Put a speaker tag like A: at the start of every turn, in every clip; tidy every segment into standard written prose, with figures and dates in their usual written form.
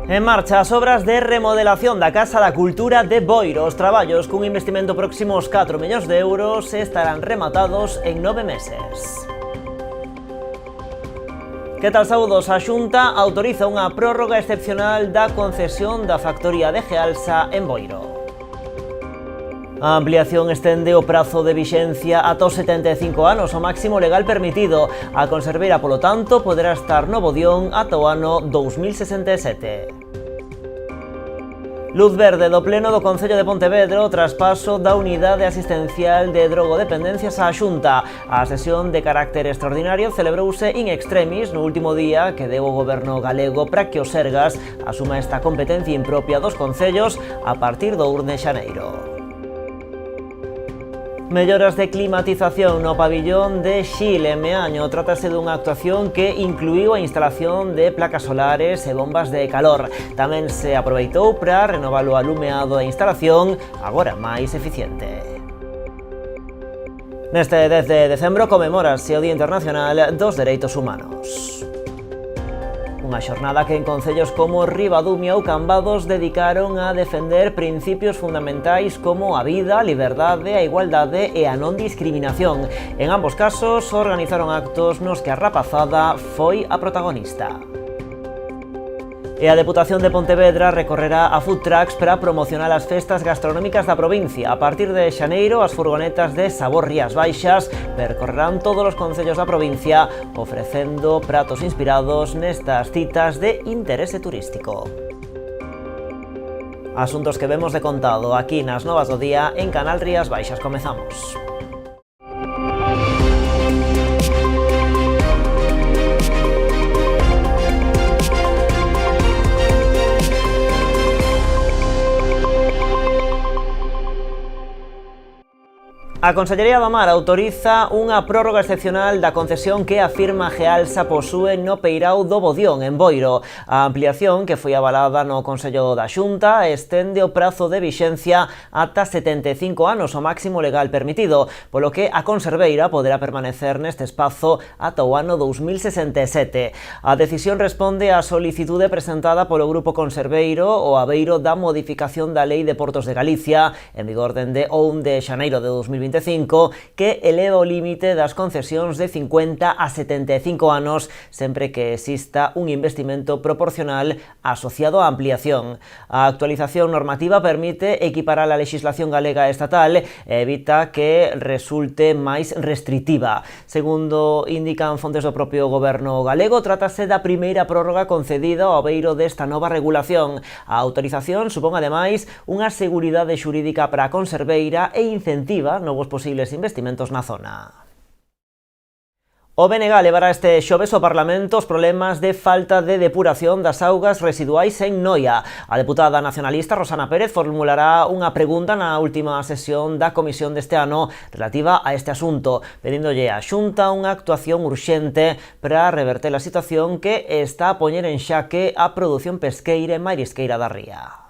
A: En marcha as obras de remodelación da Casa da Cultura de Boiro. Os traballos cun investimento próximo aos 4 millóns de euros estarán rematados en 9 meses. Que tal, saúdos? A Xunta autoriza unha prórroga excepcional da concesión da factoría de Gealsa en Boiro. A ampliación estende o prazo de vixencia ata os 75 anos, o máximo legal permitido. A conserveira, polo tanto, poderá estar no Bodión ata o ano 2067. Luz verde do Pleno do Concello de Pontevedra o traspaso da Unidade Asistencial de Drogodependencias á Xunta. A sesión de carácter extraordinario celebrouse in extremis no último día que deu o Goberno galego para que o Sergas asuma esta competencia impropia dos concellos a partir do 1 de xaneiro. Melloras de climatización no pabillón de Xil en Meaño. Trátase dunha actuación que incluíu a instalación de placas solares e bombas de calor. Tamén se aproveitou para renovar o alumeado da instalación, agora máis eficiente. Neste 10 de decembro comemórase o Día Internacional dos Dereitos Humanos. Unha xornada que en concellos como Ribadumia ou Cambados dedicaron a defender principios fundamentais como a vida, a liberdade, a igualdade e a non discriminación. En ambos casos organizaron actos nos que a rapazada foi a protagonista. E a Deputación de Pontevedra recorrerá a food trucks para promocionar as festas gastronómicas da provincia. A partir de xaneiro, as furgonetas de Sabor Rías Baixas percorrerán todos os concellos da provincia ofrecendo pratos inspirados nestas citas de interese turístico. Asuntos que vemos de contado aquí nas Novas do Día en Canal Rías Baixas. Comezamos. A Consellería do Mar autoriza unha prórroga excepcional da concesión que afirma Gealsa posúe no Peirao do Bodión, en Boiro. A ampliación, que foi avalada no Consello da Xunta, estende o prazo de vixencia ata 75 anos, o máximo legal permitido, polo que a conserveira poderá permanecer neste espazo ata o ano 2067. A decisión responde á solicitude presentada polo Grupo Conserveiro o Aveiro da modificación da Lei de Portos de Galicia, en vigor dende o 1 de xaneiro de 2025, que eleva o límite das concesións de 50 a 75 anos, sempre que exista un investimento proporcional asociado á ampliación. A actualización normativa permite equiparar a legislación galega e estatal e evita que resulte máis restritiva. Segundo indican fontes do propio Goberno galego, trátase da primeira prórroga concedida ao Aveiro desta nova regulación. A autorización supón, ademais, unha seguridade xurídica para a conserveira e incentiva novos posibles investimentos na zona. O BNG levará este xoves ao Parlamento os problemas de falta de depuración das augas residuais en Noia. A deputada nacionalista Rosana Pérez formulará unha pregunta na última sesión da comisión deste ano relativa a este asunto, pedíndolle á Xunta unha actuación urxente para reverter a situación que está a poñer en xaque a produción pesqueira e marisqueira da ría.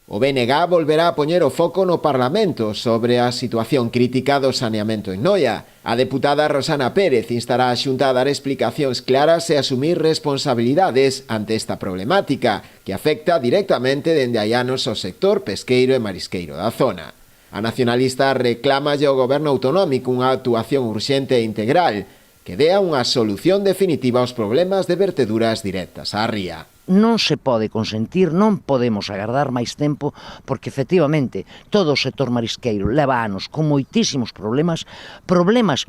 B: O BNG volverá a poñer o foco no Parlamento sobre a situación crítica do saneamento en Noia. A deputada Rosana Pérez instará a Xunta a dar explicacións claras e asumir responsabilidades ante esta problemática, que afecta directamente dende hai anos ao sector pesqueiro e marisqueiro da zona. A nacionalista reclámalle ao goberno autonómico unha actuación urxente e integral que dea unha solución definitiva aos problemas de verteduras directas á ría.
C: Non se pode consentir, non podemos agardar máis tempo, porque efectivamente todo o sector marisqueiro leva anos con moitísimos problemas,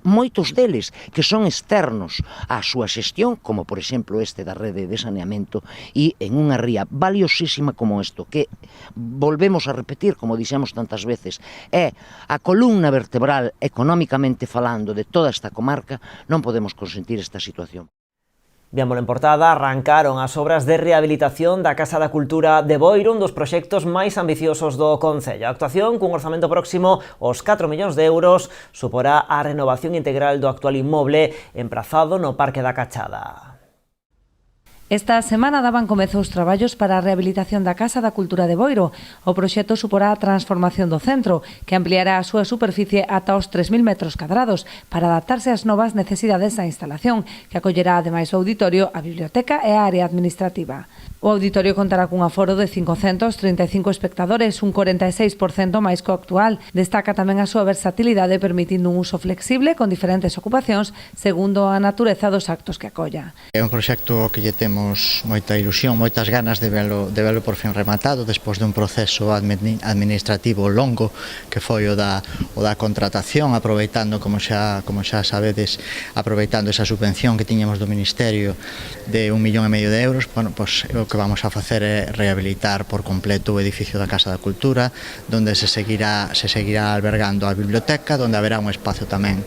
C: moitos deles que son externos á súa xestión, como por exemplo este da rede de saneamento, e en unha ría valiosísima como isto, que volvemos a repetir, como dixemos tantas veces, é a columna vertebral económicamente falando de toda esta comarca. Non podemos consentir esta situación.
A: Viámolo en portada, arrancaron as obras de rehabilitación da Casa da Cultura de Boiro, un dos proxectos máis ambiciosos do Concello. A actuación, cun orzamento próximo aos 4 millóns de euros, suporá a renovación integral do actual inmoble emprazado no Parque da Cachada.
D: Esta semana daban comezo os traballos para a rehabilitación da Casa da Cultura de Boiro. O proxecto suporá a transformación do centro, que ampliará a súa superficie ata os 3.000 metros cadrados para adaptarse ás novas necesidades da instalación, que acollerá ademais o auditorio, a biblioteca e a área administrativa. O auditorio contará cun aforo de 535 espectadores, un 46% máis co actual. Destaca tamén a súa versatilidade, permitindo un uso flexible con diferentes ocupacións segundo a natureza dos actos que acolla.
E: É un proxecto que lle temos moita ilusión, moitas ganas de velo por fin rematado despois dun proceso administrativo longo que foi o da contratación, aproveitando, como xa sabedes, aproveitando esa subvención que tiñamos do Ministerio de 1,5 millón de euros. Bueno, pois o que vamos a facer é rehabilitar por completo o edificio da Casa da Cultura, donde se seguirá albergando a biblioteca, donde haberá un espazo tamén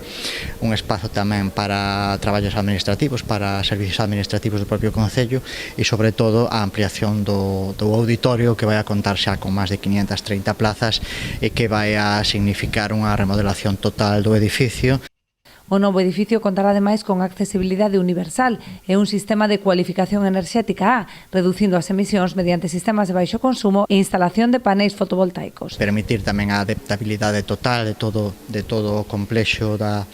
E: para traballos administrativos, para servicios administrativos do propio Concello, e sobre todo a ampliación do auditorio, que vai a contar xa con máis de 530 plazas e que vai a significar unha remodelación total do edificio.
D: O novo edificio contará ademais con accesibilidade universal e un sistema de cualificación enerxética A, reducindo as emisións mediante sistemas de baixo consumo e instalación de paneis fotovoltaicos.
E: Permitir tamén a adaptabilidade total de todo o complexo da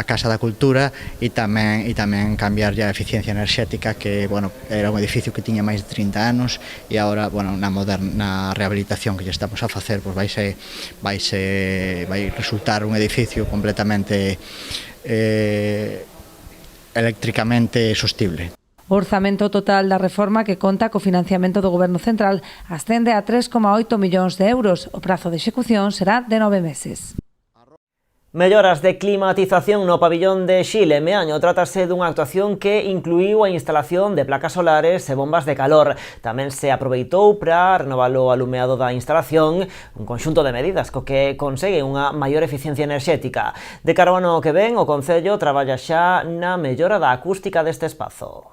E: Casa da Cultura e tamén cambiar a eficiencia enerxética, que, bueno, era un edificio que tiña máis de 30 anos e agora, bueno, na rehabilitación que lle estamos a facer, pois vai resultar un edificio completamente eléctricamente sostible.
D: O orzamento total da reforma, que conta co financiamento do Goberno Central, ascende a 3,8 millóns de euros. O prazo de execución será de 9 meses.
A: Melloras de climatización no pabillón de Xil en Meaño. Trátase dunha actuación que incluíu a instalación de placas solares e bombas de calor. Tamén se aproveitou para renovar o alumeado da instalación, un conxunto de medidas co que consegue unha maior eficiencia enerxética. De cara ao ano que ven, o Concello traballa xa na mellora da acústica deste espazo.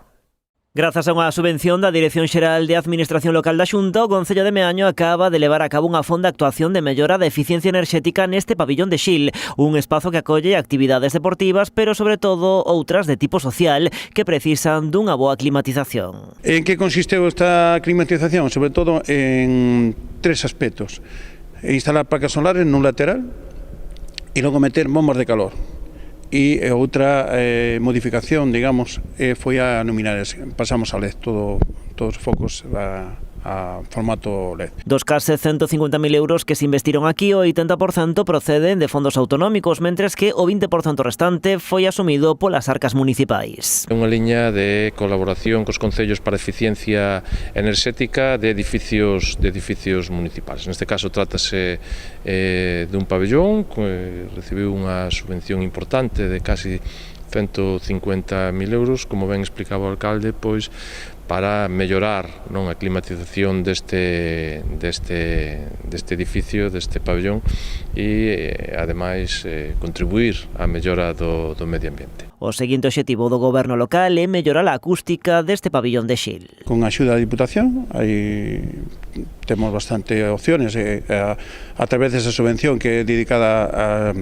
A: Grazas a unha subvención da Dirección Xeral de Administración Local da Xunta, o Concello de Meaño acaba de levar a cabo unha fonda actuación de mellora da eficiencia enerxética neste pabillón de Xil, un espazo que acolle actividades deportivas, pero sobre todo outras de tipo social que precisan dunha boa climatización.
F: En que consisteu esta climatización? Sobre todo en 3 aspectos: instalar placas solares nun lateral e logo meter bombas de calor. E outra modificación, digamos, foi a luminarias. Pasamos a LED, todos os focos a formato LED.
A: Dos case 150.000 euros que se investiron aquí, o 80% proceden de fondos autonómicos, mentres que o 20% restante foi asumido polas arcas municipais.
G: É unha liña de colaboración cos concellos para eficiencia enerxética de edificios municipais. Neste caso trátase dun pabellón que recibiu unha subvención importante de casi 150.000 euros, como ben explicaba o alcalde, pois para mellorar, non, a climatización deste edificio, deste pabellón, e ademais contribuir á mellora do medio ambiente.
A: O seguinte obxectivo do goberno local é mellorar a acústica deste pabillón de Xil.
F: Con a axuda da Diputación temos bastante opciones a través desa subvención que é dedicada a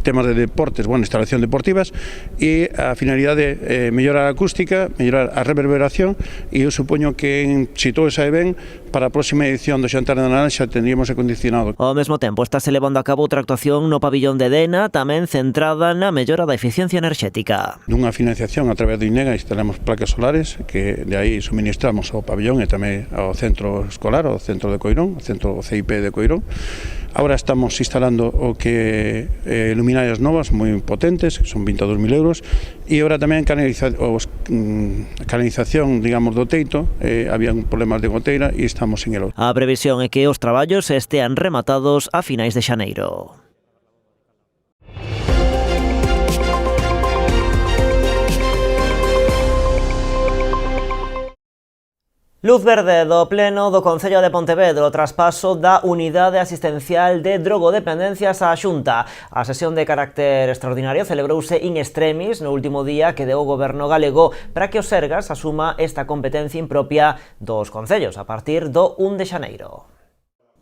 F: temas de deportes, instalación deportivas, e a finalidade é mellorar a acústica, mellorar a reverberación, e eu supoño que, se todo sae ben, para a próxima edición do Xantar de Nadal xa tendríamos acondicionado.
A: Ao mesmo tempo, está se levando a cabo outra actuación no pabillón de Dena, tamén centrada na mellora da eficiencia enerxética.
F: Dunha financiación a través do INEGA instalamos placas solares que de aí suministramos ao pabillón e tamén ao centro escolar, ao centro de Coirón, ao centro CIP de Coirón. Agora estamos instalando o que luminarias novas moi potentes, que son 22.000 euros, e agora tamén canalización, digamos, do teito. Había problemas de goteira e estamos en elo.
A: A previsión é que os traballos estean rematados a finais de xaneiro. Luz verde do Pleno do Concello de Pontevedra o traspaso da Unidade Asistencial de Drogodependencias á Xunta. A sesión de carácter extraordinario celebrouse in extremis no último día que deu o Goberno galego para que o Sergas asuma esta competencia impropia dos concellos a partir do 1 de xaneiro.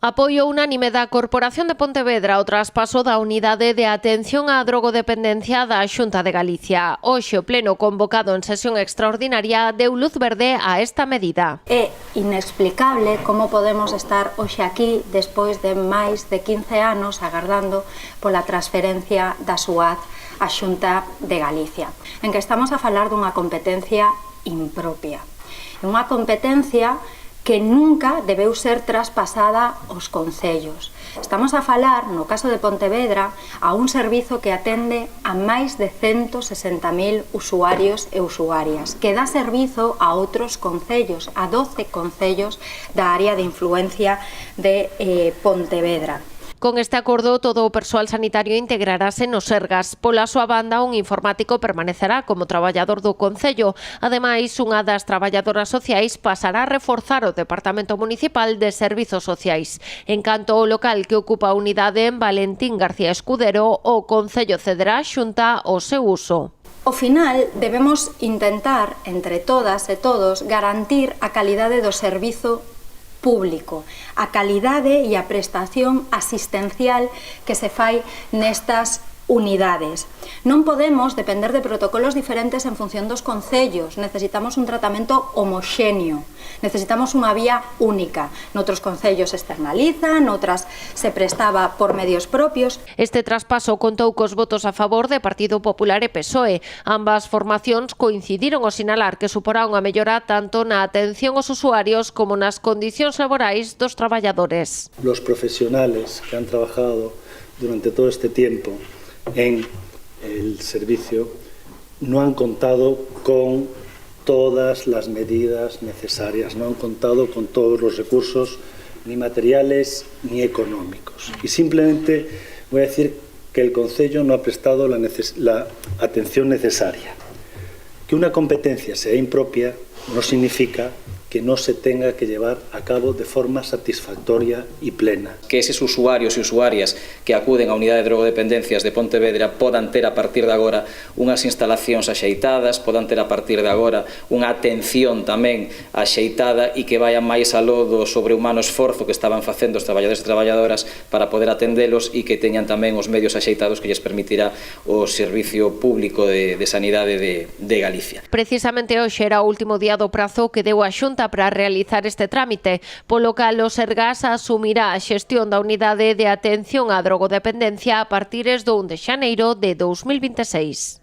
H: Apoio unánime da Corporación de Pontevedra ao traspaso da Unidade de Atención á Drogodependencia da Xunta de Galicia. Hoxe o pleno convocado en sesión extraordinaria deu luz verde a esta medida.
I: É inexplicable como podemos estar hoxe aquí despois de máis de 15 anos agardando pola transferencia da SUAD á Xunta de Galicia, en que estamos a falar dunha competencia impropia. Unha competencia que nunca debeu ser traspasada aos concellos. Estamos a falar, no caso de Pontevedra, a un servizo que atende a máis de 160.000 usuarios e usuarias, que dá servizo a outros concellos, a 12 concellos da área de influencia de Pontevedra.
H: Con este acordo, todo o persoal sanitario integrarase no Sergas. Pola súa banda, un informático permanecerá como traballador do Concello. Ademais, unha das traballadoras sociais pasará a reforzar o Departamento Municipal de Servizos Sociais. En canto ao local que ocupa a unidade en Valentín García Escudero, o Concello cederá xunta o seu uso.
I: Ao final, debemos intentar, entre todas e todos, garantir a calidade do servizo público, a calidade e a prestación asistencial que se fai nestas unidades. Non podemos depender de protocolos diferentes en función dos concellos. Necesitamos un tratamento homoxéneo. Necesitamos unha vía única. Noutros concellos se externaliza, noutras se prestaba por medios propios.
H: Este traspaso contou cos votos a favor de Partido Popular e PSOE. Ambas formacións coincidiron ao sinalar que suporá unha mellora tanto na atención aos usuarios como nas condicións laborais dos traballadores.
J: Los profesionales que han trabajado durante todo este tiempo en el servicio no han contado con todas las medidas necesarias, no han contado con todos los recursos ni materiales ni económicos. Y simplemente voy a decir que el Concello no ha prestado la atención necesaria. Que una competencia sea impropia no significa que no se tenga que llevar a cabo de forma satisfactoria y plena.
K: Que eses usuarios e usuarias que acuden á unidade de drogodependencias de Pontevedra podan ter a partir de agora unhas instalacións axeitadas, podan ter a partir de agora unha atención tamén axeitada e que vaya máis aló do sobrehumano esforzo que estaban facendo os traballadores e traballadoras para poder atendelos e que teñan tamén os medios axeitados que lles permitirá o Servicio Público de Sanidade de Galicia.
H: Precisamente hoxe era o último día do prazo que deu a Xunta para realizar este trámite, polo cal o Sergas asumirá a xestión da unidade de atención á drogodependencia a partir do 1 de xaneiro de 2026.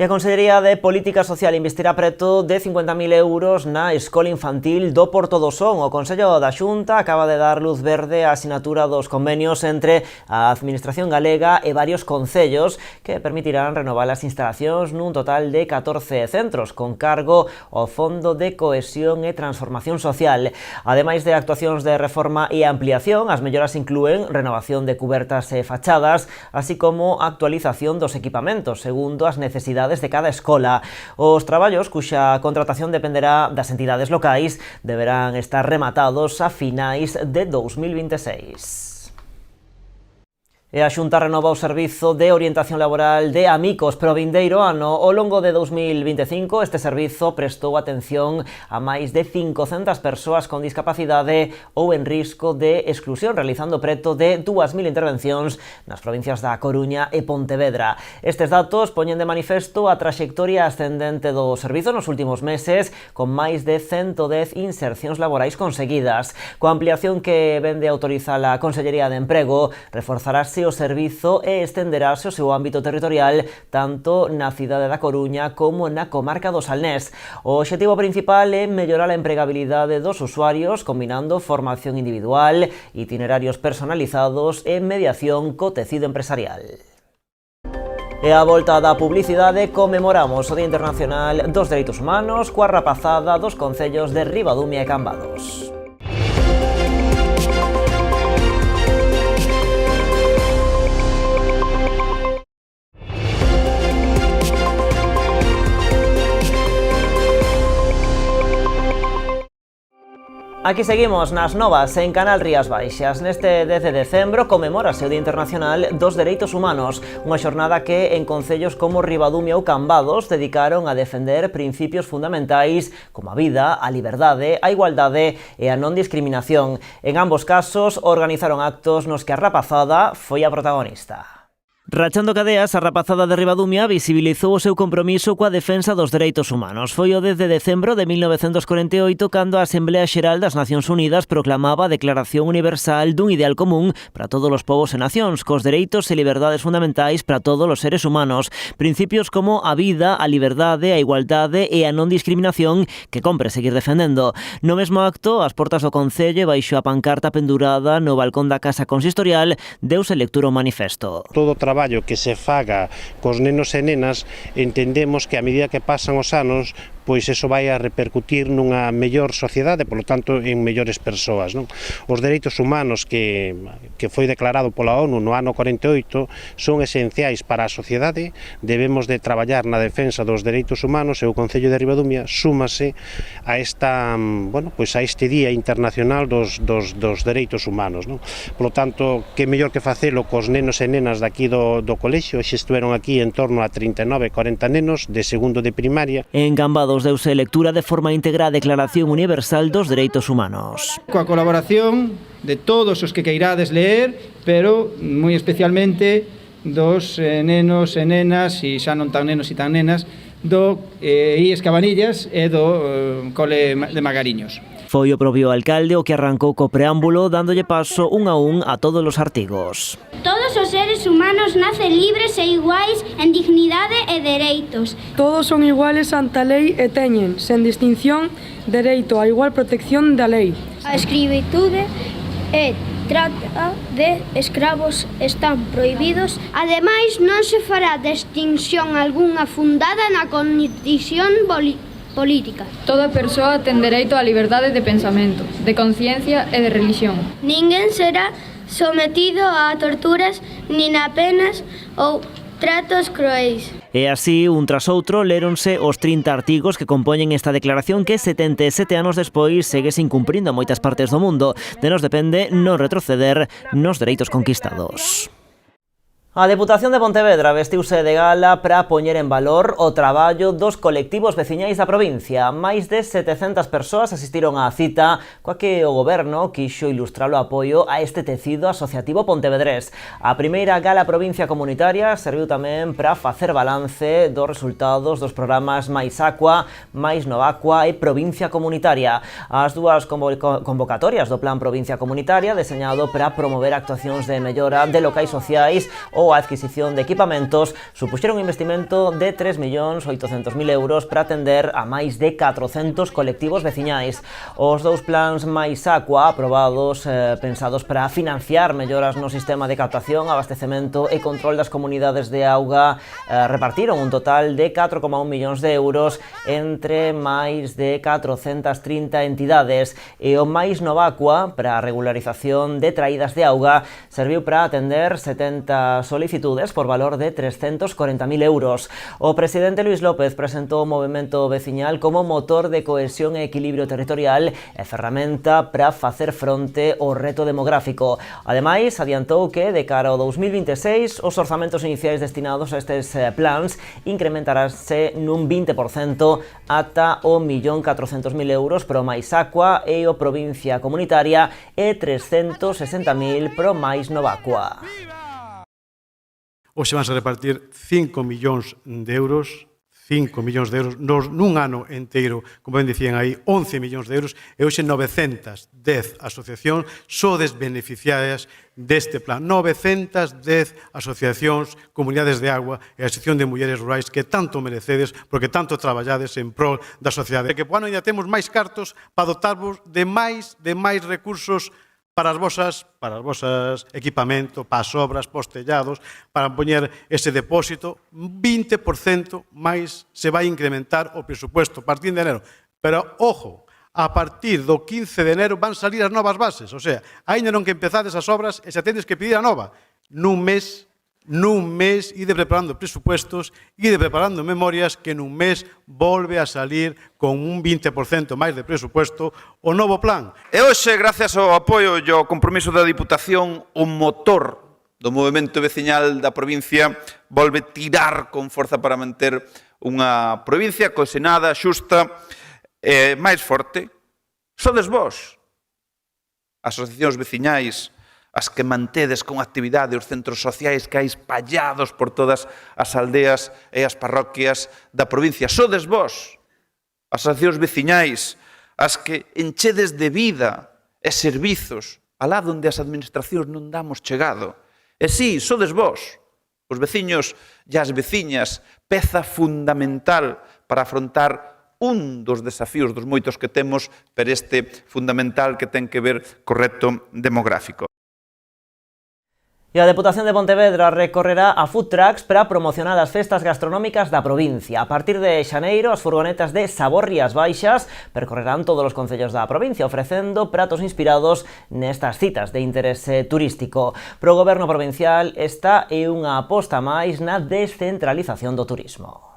A: E a Consellería de Política Social investirá preto de 50.000 euros na escola infantil do Porto do Son. O Consello da Xunta acaba de dar luz verde á asinatura dos convenios entre a Administración galega e varios concellos que permitirán renovar as instalacións nun total de 14 centros con cargo ao Fondo de Cohesión e Transformación Social. Ademais de actuacións de reforma e ampliación, as melloras inclúen renovación de cubertas e fachadas, así como actualización dos equipamentos segundo as necesidades de cada escola. Os traballos, cuxa contratación dependerá das entidades locais, deberán estar rematados a finais de 2026. E a Xunta renova o servizo de orientación laboral de Amicos pro vindeiro ano. Ao longo de 2025, este servizo prestou atención a máis de 500 persoas con discapacidade ou en risco de exclusión, realizando preto de 2.000 intervencións nas provincias da Coruña e Pontevedra. Estes datos poñen de manifesto a traxectoria ascendente do servizo nos últimos meses, con máis de 110 insercións laborais conseguidas. Coa ampliación que vende autorizar a Consellería de Emprego, reforzarase o servizo e estenderase o seu ámbito territorial tanto na cidade da Coruña como na comarca do Salnés. O obxectivo principal é mellorar a empregabilidade dos usuarios combinando formación individual, itinerarios personalizados e mediación co tecido empresarial. E a volta da publicidade conmemoramos o Día Internacional dos Dereitos Humanos coa rapazada dos concellos de Ribadumia e Cambados. Aquí seguimos nas novas en Canal Rías Baixas. Neste 10 de decembro comemórase o Día Internacional dos Dereitos Humanos, unha xornada que en concellos como Ribadumia ou Cambados dedicaron a defender principios fundamentais como a vida, a liberdade, a igualdade e a non discriminación. En ambos casos organizaron actos nos que a rapazada foi a protagonista. Rachando cadeas, a rapazada de Ribadumia visibilizou o seu compromiso coa defensa dos dereitos humanos. Foi o 10 de decembro de 1948 cando a Asamblea Xeral das Nacións Unidas proclamaba a Declaración Universal dun ideal común para todos os povos e nacións, cos dereitos e liberdades fundamentais para todos os seres humanos. Principios como a vida, a liberdade, a igualdade e a non discriminación que compre seguir defendendo. No mesmo acto, ás portas do Concello, baixo a pancarta pendurada no balcón da Casa Consistorial, deuse lectura o manifesto.
L: Todo o traballo que se faga cos nenos e nenas, entendemos que a medida que pasan os anos, pois eso vai a repercutir nunha mellor sociedade, polo tanto, en mellores persoas, non? Os dereitos humanos que foi declarado pola ONU no ano 48 son esenciais para a sociedade, debemos de traballar na defensa dos dereitos humanos e o Concello de Ribadumia súmase a esta, pois a este Día Internacional dos Dereitos Humanos, non? Polo tanto, que mellor que facelo cos nenos e nenas daqui do colexio, xe estuveron aquí en torno a 39-40 nenos de segundo de primaria.
A: En Cambados deuse lectura de forma íntegra a Declaración Universal dos Dereitos Humanos.
M: Coa colaboración de todos os que queirades ler, pero moi especialmente dos nenos e nenas, e xa non tan nenos e tan nenas, do IES Cabanillas e do Cole de Magariños.
A: Foi o propio alcalde o que arrancou co preámbulo dándolle paso un a todos os artigos.
N: Todos os seres humanos nacen libres e iguais en dignidade e dereitos.
O: Todos son iguales ante a lei e teñen, sen distinción, dereito á igual protección da lei.
N: A escravitude e trata de escravos están prohibidos. Ademais, non se fará distinción algunha fundada na condición política.
P: Toda persoa ten dereito á liberdade de pensamento, de conciencia e de religión.
N: Ninguén será sometido a torturas, nin a penas ou tratos cruéis.
A: E así, un tras outro, léronse os 30 artigos que compoñen esta declaración que 77 anos despois segue se incumprindo en moitas partes do mundo. De nos depende non retroceder nos dereitos conquistados. A Deputación de Pontevedra vestiuse de gala para poñer en valor o traballo dos colectivos veciñais da provincia. Máis de 700 persoas asistiron á cita, coa que o Goberno quixo ilustrar o apoio a este tecido asociativo pontevedrés. A primeira gala provincia comunitaria serviu tamén para facer balance dos resultados dos programas Máis Aqua, Máis Novacua e Provincia Comunitaria. As dúas convocatorias do Plan Provincia Comunitaria, deseñado para promover actuacións de mellora de locais sociais ou a adquisición de equipamentos, supuxeron un investimento de 3.800.000 euros para atender a máis de 400 colectivos veciñais. Os dous plans Máis Aqua, aprobados, pensados para financiar melloras no sistema de captación, abastecemento e control das comunidades de auga, repartiron un total de 4,1 millóns de euros entre máis de 430 entidades. E o Máis Novacua, para a regularización de traídas de auga, serviu para atender 70 solicitudes por valor de 340.000 euros. O presidente Luis López presentou o movemento veciñal como motor de cohesión e equilibrio territorial e ferramenta para facer fronte ao reto demográfico. Ademais, adiantou que, de cara ao 2026, os orzamentos iniciais destinados a estes plans incrementarase nun 20% ata o 1.400.000 euros para o Máis Aqua e o Provincia Comunitaria e 360.000 para o Máis Novacua.
Q: Hoxe van a repartir 5 millóns de euros nun ano inteiro, como ben dicían aí, 11 millóns de euros, e hoxe 910 asociacións sodes beneficiarias deste plan. 910 asociacións, comunidades de agua e a Asociación de Mulleres Rurais que tanto merecedes porque tanto traballades en prol da sociedade. Que, bueno, ainda temos máis cartos para dotarvos de máis recursos para as vosas equipamento, para as obras, para os tellados, para poñer ese depósito, 20% máis se vai incrementar o presupuesto a partir de enero. Pero, ojo, a partir do 15 de enero van salir as novas bases, o sea, aínda non que empezades as obras e xa tendes que pedir a nova. Nun mes nun mes, ide preparando presupuestos, ide preparando memorias que nun mes volve a salir con un 20% máis de presupuesto o novo plan.
R: E hoxe, gracias ao apoio e ao compromiso da Diputación, o motor do movemento veciñal da provincia volve tirar con forza para manter unha provincia cohesionada, xusta e máis forte. Sodes vós, asociacións veciñais, as que mantedes con actividade os centros sociais que hai espallados por todas as aldeas e as parroquias da provincia. Sodes vós, as asociacións veciñais, as que enchedes de vida e servizos alá onde as administracións non damos chegado. E sí, sodes vós, os veciños e as veciñas, peza fundamental para afrontar un dos desafíos dos moitos que temos per este fundamental que ten que ver co reto demográfico.
A: E a Deputación de Pontevedra recorrerá a food trucks para promocionar as festas gastronómicas da provincia. A partir de xaneiro, as furgonetas de Sabor Rías Baixas percorrerán todos os concellos da provincia, ofrecendo pratos inspirados nestas citas de interese turístico. Pro Goberno provincial, esta é unha aposta máis na descentralización do turismo.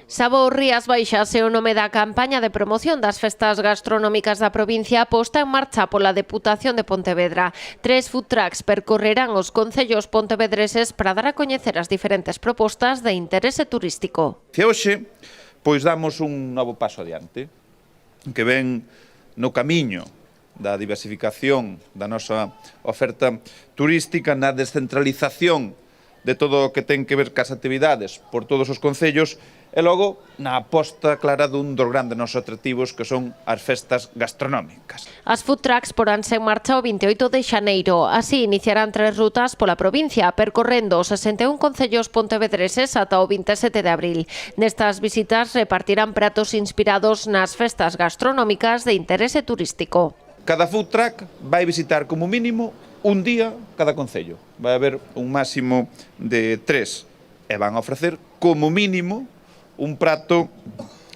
H: Sabor Rías Baixas é o nome da campaña de promoción das festas gastronómicas da provincia posta en marcha pola Deputación de Pontevedra. 3 food trucks percorrerán os concellos pontevedreses para dar a coñecer as diferentes propostas de interese turístico.
R: E hoxe, pois damos un novo paso adiante, que ven no camiño da diversificación da nosa oferta turística, na descentralización de todo o que ten que ver cas actividades por todos os concellos, e logo na aposta clara dun dos grandes nosos atractivos que son as festas gastronómicas.
H: As food trucks poránse en marcha o 28 de xaneiro. Así iniciarán 3 rutas pola provincia, percorrendo os 61 concellos pontevedreses ata o 27 de abril. Nestas visitas repartirán pratos inspirados nas festas gastronómicas de interese turístico.
R: Cada food truck vai visitar como mínimo un día cada concello. Vai haber un máximo de 3 e van a ofrecer como mínimo un prato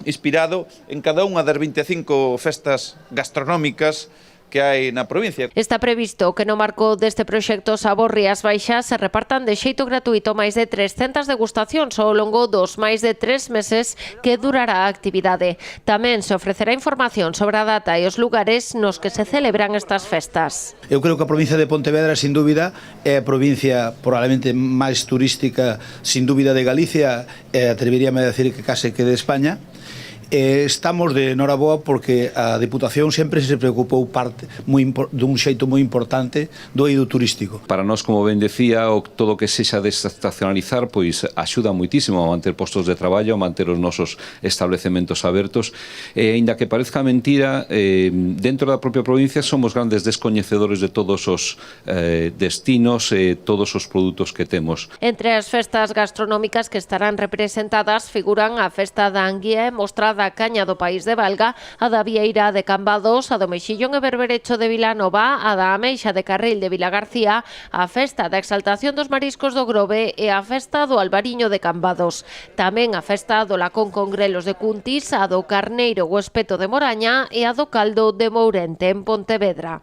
R: inspirado en cada unha das 25 festas gastronómicas que hai na provincia.
H: Está previsto que no marco deste proxecto Sabor Rías Baixas se repartan de xeito gratuito máis de 300 degustacións ao longo dos máis de 3 meses que durará a actividade. Tamén se ofrecerá información sobre a data e os lugares nos que se celebran estas festas.
S: Eu creo que a provincia de Pontevedra, sin dúbida, é a provincia probablemente máis turística, sin dúbida, de Galicia, e atreveríame a decir que case que de España. Estamos de noraboa porque a Deputación sempre se preocupou dun xeito moi importante do eido turístico.
T: Para nós, como ben decía, todo o que sexa desestacionalizar pois axuda moitísimo a manter postos de traballo, a manter os nosos establecementos abertos, e aínda que parezca mentira, dentro da propia provincia somos grandes descoñecedores de todos os destinos e todos os produtos que temos.
H: Entre as festas gastronómicas que estarán representadas figuran a Festa da Anguía e Mostrada da Caña do País de Valga, a da Vieira de Cambados, a do Mexillón e Berberecho de Vilanova, a da Ameixa de Carril de Vilagarcía, a Festa da Exaltación dos Mariscos do Grove e a Festa do Albariño de Cambados. Tamén a Festa do Lacón con Grelos de Cuntis, a do Carneiro o Espeto de Moraña e a do Caldo de Mourente en Pontevedra.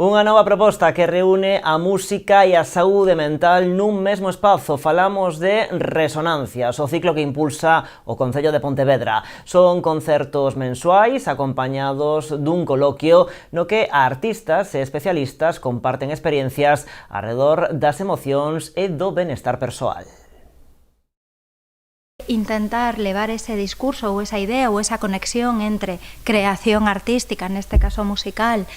A: Unha nova proposta que reúne a música e a saúde mental nun mesmo espazo. Falamos de Resonancias, o ciclo que impulsa o Concello de Pontevedra. Son concertos mensuais acompañados dun coloquio no que artistas e especialistas comparten experiencias arredor das emocións e do benestar persoal.
I: Intentar levar ese discurso ou esa idea ou esa conexión entre creación artística, neste caso musical,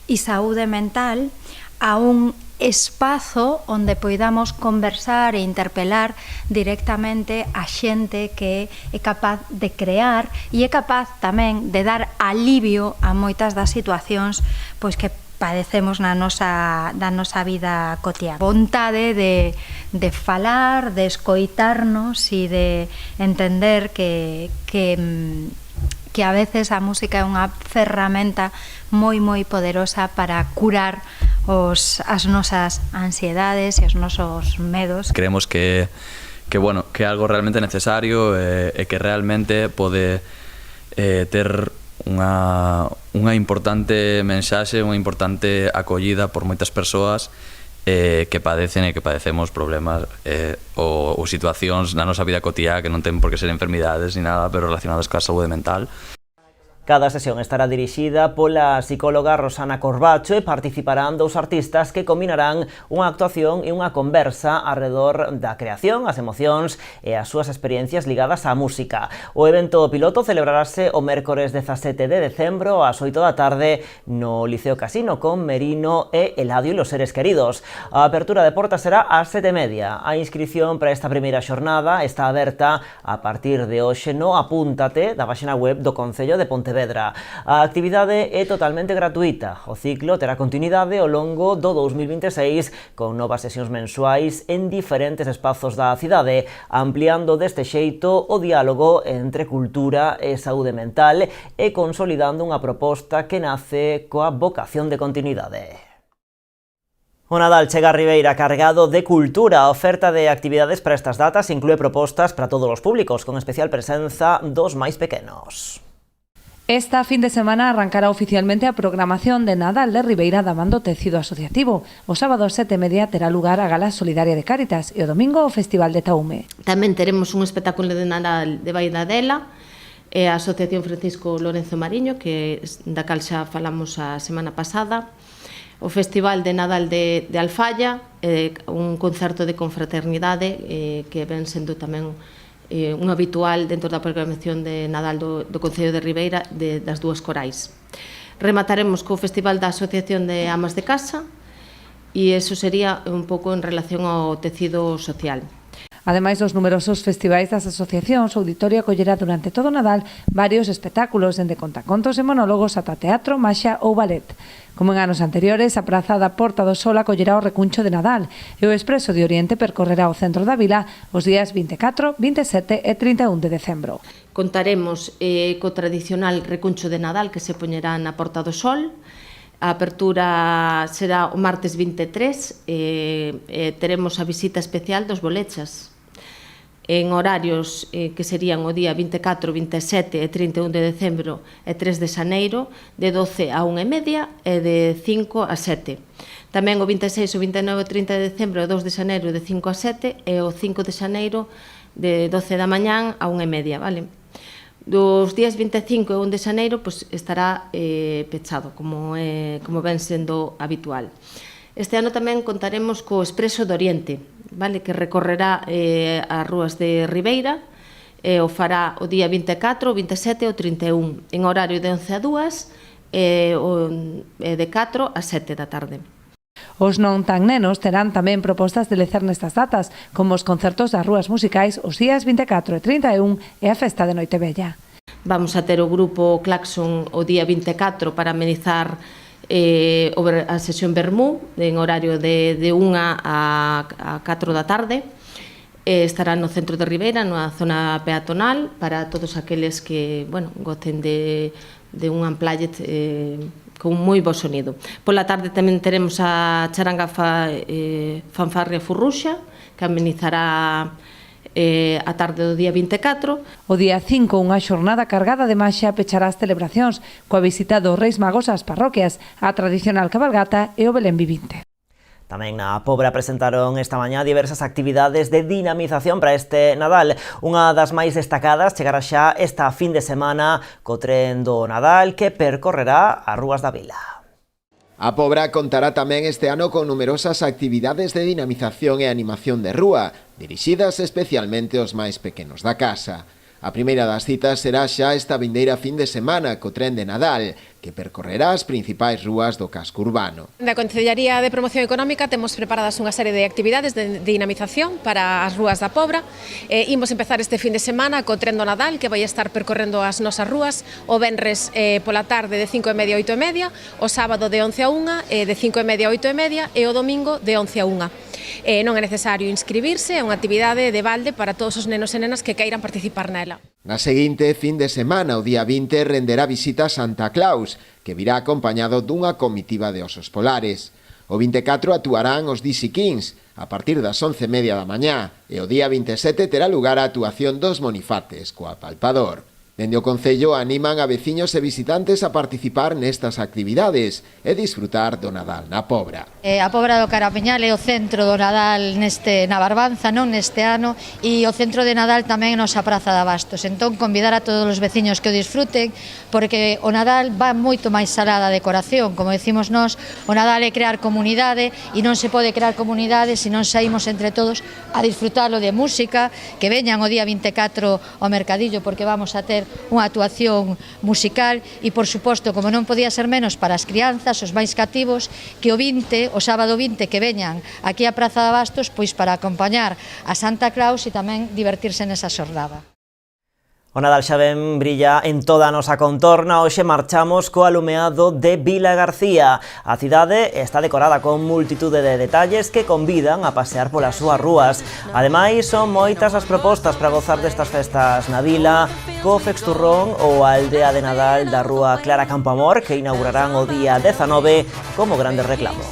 I: e saúde mental a un espazo onde poidamos conversar e interpelar directamente a xente que é capaz de crear e é capaz tamén de dar alivio a moitas das situacións pois que padecemos da nosa vida cotiá. Vontade de falar, de escoitarnos e de entender que a veces a música é unha ferramenta moi poderosa para curar as nosas ansiedades e os nosos medos.
U: Creemos que é algo realmente necesario e que realmente pode ter unha importante mensaxe, unha importante acollida por moitas persoas que padecen e que padecemos problemas ou situacións na nosa vida cotiá que non ten por que ser enfermidades ni nada, pero relacionadas coa saúde mental.
A: Cada sesión estará dirixida pola psicóloga Rosana Corbacho e participarán dous artistas que combinarán unha actuación e unha conversa arredor da creación, as emocións e as súas experiencias ligadas á música. O evento piloto celebrarase o mércores 17 de decembro ás 8 da tarde no Liceo Casino con Merino e Eladio e los seres queridos. A apertura de portas será ás 7:30. A inscrición para esta primeira xornada está aberta a partir de hoxe no Apúntate da páxina web do Concello de Pontevedra. A actividade é totalmente gratuita. O ciclo terá continuidade ao longo do 2026 con novas sesións mensuais en diferentes espazos da cidade, ampliando deste xeito o diálogo entre cultura e saúde mental e consolidando unha proposta que nace coa vocación de continuidade. O Nadal chega a Ribeira cargado de cultura. A oferta de actividades para estas datas inclúe propostas para todos os públicos, con especial presenza dos máis pequenos.
D: Esta fin de semana arrancará oficialmente a programación de Nadal de Ribeira da man do tecido asociativo. O sábado ás 7:30 terá lugar a Gala Solidaria de Cáritas e o domingo o Festival de Taume.
V: Tamén teremos un espectáculo de Nadal de Baidadela e a Asociación Francisco Lorenzo Mariño, que da cal xa falamos a semana pasada. O Festival de Nadal de Alfalla, un concerto de confraternidade que ven sendo tamén un habitual dentro da programación de Nadal do Concello de Ribeira das dúas corais. Remataremos co Festival da Asociación de Amas de Casa e eso sería un pouco en relación ao tecido social.
D: Ademais dos numerosos festivais das asociacións, o auditorio acollerá durante todo o Nadal varios espectáculos, dende contacontos e monólogos ata teatro, maxia ou ballet. Como en anos anteriores, a praza da Porta do Sol acollerá o recuncho de Nadal e o Expreso de Oriente percorrerá o centro da vila os días 24, 27 e 31 de decembro.
V: Contaremos co tradicional recuncho de Nadal que se poñerá na Porta do Sol. A apertura será o martes 23 e teremos a visita especial dos bolechas en horarios que serían o día 24, 27 e 31 de decembro e 3 de xaneiro de 12 a 1:30 e de 5 a 7. Tamén o 26, o 29 e 30 de decembro e 2 de xaneiro de 5 a 7 e o 5 de xaneiro de 12 da mañán a 1:30, vale? Dos días 25 e 1 de xaneiro estará pechado, como ven sendo habitual. Este ano tamén contaremos co Expreso de Oriente, vale, que recorrerá as rúas de Ribeira, o fará o día 24, o 27 e o 31, en horario de 11 a 2 e de 4 a 7 da tarde.
D: Os non tan nenos terán tamén propostas de lecer nestas datas, como os concertos das rúas musicais os días 24 e 31 e a festa de Noitevella.
V: Vamos a ter o grupo Claxon o día 24 para amenizar a sesión Vermú en horario de 1 a 4 da tarde. Estará no centro de Ribeira, na zona peatonal, para todos aqueles que gocen de un unplugged con moi bo sonido. Pola tarde tamén teremos a charanga Fanfarria Furruxa, que amenizará a tarde do día 24.
D: O día 5, unha xornada cargada de maxia pechará as celebracións, coa visita dos Reis Magos ás parroquias, a tradicional cabalgata e o Belén vivinte.
A: Tamén na Pobra presentaron esta mañá diversas actividades de dinamización para este Nadal. Unha das máis destacadas chegará xa esta fin de semana co tren do Nadal que percorrerá as rúas da vila.
B: A Pobra contará tamén este ano con numerosas actividades de dinamización e animación de rúa, dirixidas especialmente aos máis pequenos da casa. A primeira das citas será xa esta vindeira fin de semana co tren de Nadal, que percorrerá as principais rúas do casco urbano.
W: Da Concellaría de Promoción Económica temos preparadas unha serie de actividades de dinamización para as rúas da Pobra. Imos empezar este fin de semana co tren do Nadal, que vai estar percorrendo as nosas rúas o venres pola tarde de 5:30 a 8:30, o sábado de 11 a 1, de 5:30 a 8:30 e o domingo de 11 a 1. Non é necesario inscribirse, é unha actividade de balde para todos os nenos e nenas que queiran participar nela.
B: Na seguinte fin de semana, o día 20, renderá visita a Santa Claus, que virá acompañado dunha comitiva de osos polares. O 24 actuarán os DC Kings, a partir das 11:30 da mañá, e o día 27 terá lugar a actuación dos Monifates, coa Palpador. Dende o Concello animan a veciños e visitantes a participar nestas actividades e disfrutar do Nadal na Pobra.
C: A Pobra do Carapeñal é o centro do Nadal na Barbanza, non neste ano, e o centro de Nadal tamén nos a Praza de Abastos. Entón, convidar a todos os veciños que o disfruten, porque o Nadal va moito máis alá da decoración. Como decimos nós, o Nadal é crear comunidade e non se pode crear comunidade se non saímos entre todos a disfrutalo de música, que veñan o día 24 ao Mercadillo, porque vamos a ter unha actuación musical e, por suposto, como non podía ser menos para as crianzas, os máis cativos, que o sábado 20 que veñan aquí á Praza de Abastos, pois para acompañar a Santa Claus e tamén divertirse nesa xornada.
A: O Nadal xa ben brilla en toda a nosa contorna. Hoxe marchamos co alumeado de Vila García. A cidade está decorada con multitude de detalles que convidan a pasear polas súas rúas. Ademais, son moitas as propostas para gozar destas festas na vila, co Fexturrón ou a aldea de Nadal da rúa Clara Campoamor, que inaugurarán o día 19 como grandes reclamos.